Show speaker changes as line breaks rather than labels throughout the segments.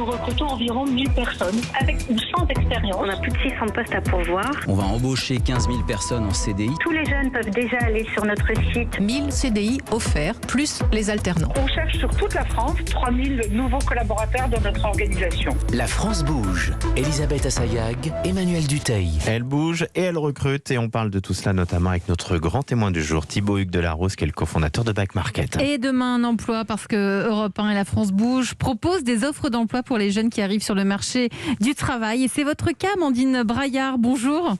recrutons environ 1000 personnes avec ou sans expérience.
On a plus de 600 postes à pourvoir.
On va embaucher 15 000 personnes en CDI.
Tous les jeunes peuvent déjà aller sur notre site.
1000 CDI offerts, plus les alternants.
On cherche sur toute la France 3000 nouveaux collaborateurs dans notre organisation.
La France bouge. Elisabeth Assayag, Emmanuel Dutheil.
Elle bouge et elle recrute et on parle de tout cela notamment avec notre grand témoin du jour, Thibaut Hugues de la Rose, qui est le cofondateur de Back Market.
Et demain un emploi parce que Europe 1 et la France bouge propose des offres d'emploi pour les jeunes qui arrivent sur le marché du travail. Et c'est votre cas, Amandine Braillard. Bonjour.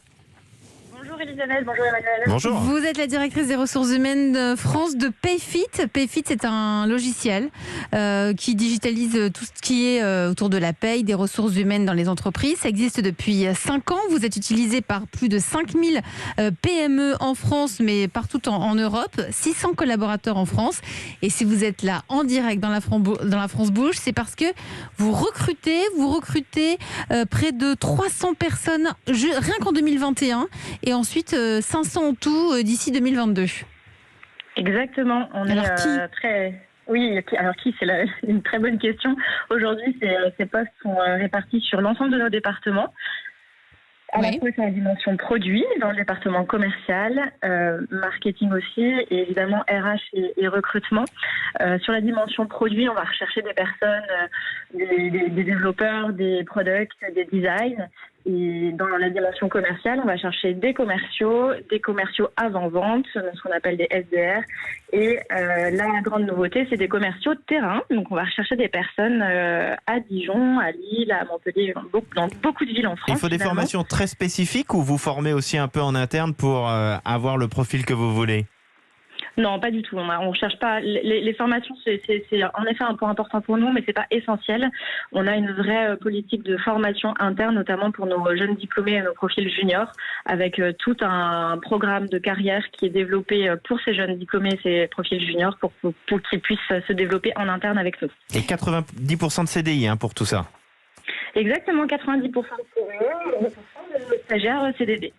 Bonjour Elisabeth, bonjour Emmanuel.
Bonjour.
Vous êtes la directrice des ressources humaines de France de Payfit. Payfit, c'est un logiciel qui digitalise tout ce qui est autour de la paye, des ressources humaines dans les entreprises. Ça existe depuis 5 ans. Vous êtes utilisé par plus de 5000 PME en France, mais partout en Europe. 600 collaborateurs en France. Et si vous êtes là en direct dans la France Bouge, c'est parce que vous recrutez près de 300 personnes rien qu'en 2021. Et ensuite 500 en tout d'ici 2022.
Exactement. Oui, alors qui, c'est une très bonne question. Aujourd'hui, ces postes sont répartis sur l'ensemble de nos départements. À la fois sur la dimension produit, dans le département commercial, marketing aussi, et évidemment RH et recrutement. Sur la dimension produit, on va rechercher des personnes, des développeurs, des products, des designs. Et dans la dimension commerciale, on va chercher des commerciaux avant-vente, ce qu'on appelle des SDR. Et la grande nouveauté, c'est des commerciaux de terrain. Donc, on va rechercher des personnes à Dijon, à Lille, à Montpellier, dans beaucoup de villes en France.
Il faut des formations très spécifiques ou vous formez aussi un peu en interne pour avoir le profil que vous voulez ?
Non, pas du tout. On cherche pas. Les formations, c'est en effet un point important pour nous, mais c'est pas essentiel. On a une vraie politique de formation interne, notamment pour nos jeunes diplômés et nos profils juniors, avec tout un programme de carrière qui est développé pour ces jeunes diplômés et ces profils juniors pour qu'ils puissent se développer en interne avec nous.
Et 90% de CDI pour tout ça.
Exactement, 90% de CDI et 10% de stagiaires CDD.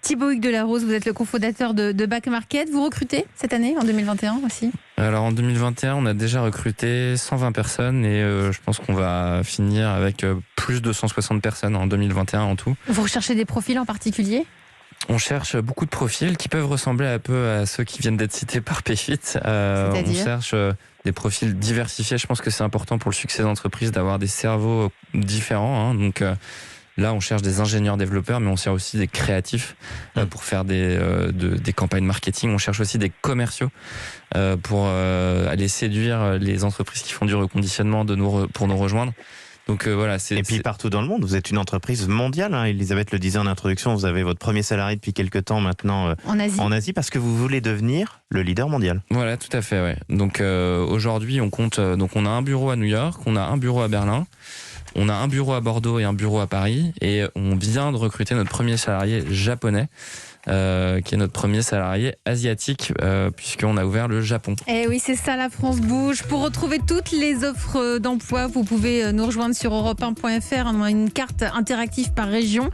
Thibaut Hugues de la Rose, vous êtes le cofondateur de Back Market. Vous recrutez cette année, en 2021 aussi ?
Alors en 2021, on a déjà recruté 120 personnes et je pense qu'on va finir avec plus de 160 personnes en 2021 en tout.
Vous recherchez des profils en particulier ?
On cherche beaucoup de profils qui peuvent ressembler un peu à ceux qui viennent d'être cités par Payfit. On cherche des profils diversifiés. Je pense que c'est important pour le succès d'entreprise d'avoir des cerveaux différents. Donc là, on cherche des ingénieurs développeurs, mais on cherche aussi des créatifs pour faire des campagnes marketing. On cherche aussi des commerciaux pour aller séduire les entreprises qui font du reconditionnement pour nous rejoindre. Donc voilà.
Et puis partout dans le monde, vous êtes une entreprise mondiale. Elisabeth le disait en introduction, vous avez votre premier salarié depuis quelques temps maintenant en Asie parce que vous voulez devenir le leader mondial.
Voilà, tout à fait. Ouais. Donc aujourd'hui, on compte. Donc on a un bureau à New York, on a un bureau à Berlin. On a un bureau à Bordeaux et un bureau à Paris et on vient de recruter notre premier salarié japonais qui est notre premier salarié asiatique puisqu'on a ouvert le Japon.
Eh oui, c'est ça, la France bouge. Pour retrouver toutes les offres d'emploi, vous pouvez nous rejoindre sur europe1.fr. On a une carte interactive par région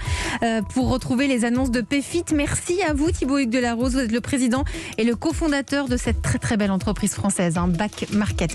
pour retrouver les annonces de Payfit. Merci à vous Thibaut Hugues de la Rose, vous êtes le président et le cofondateur de cette très très belle entreprise française, Back Market.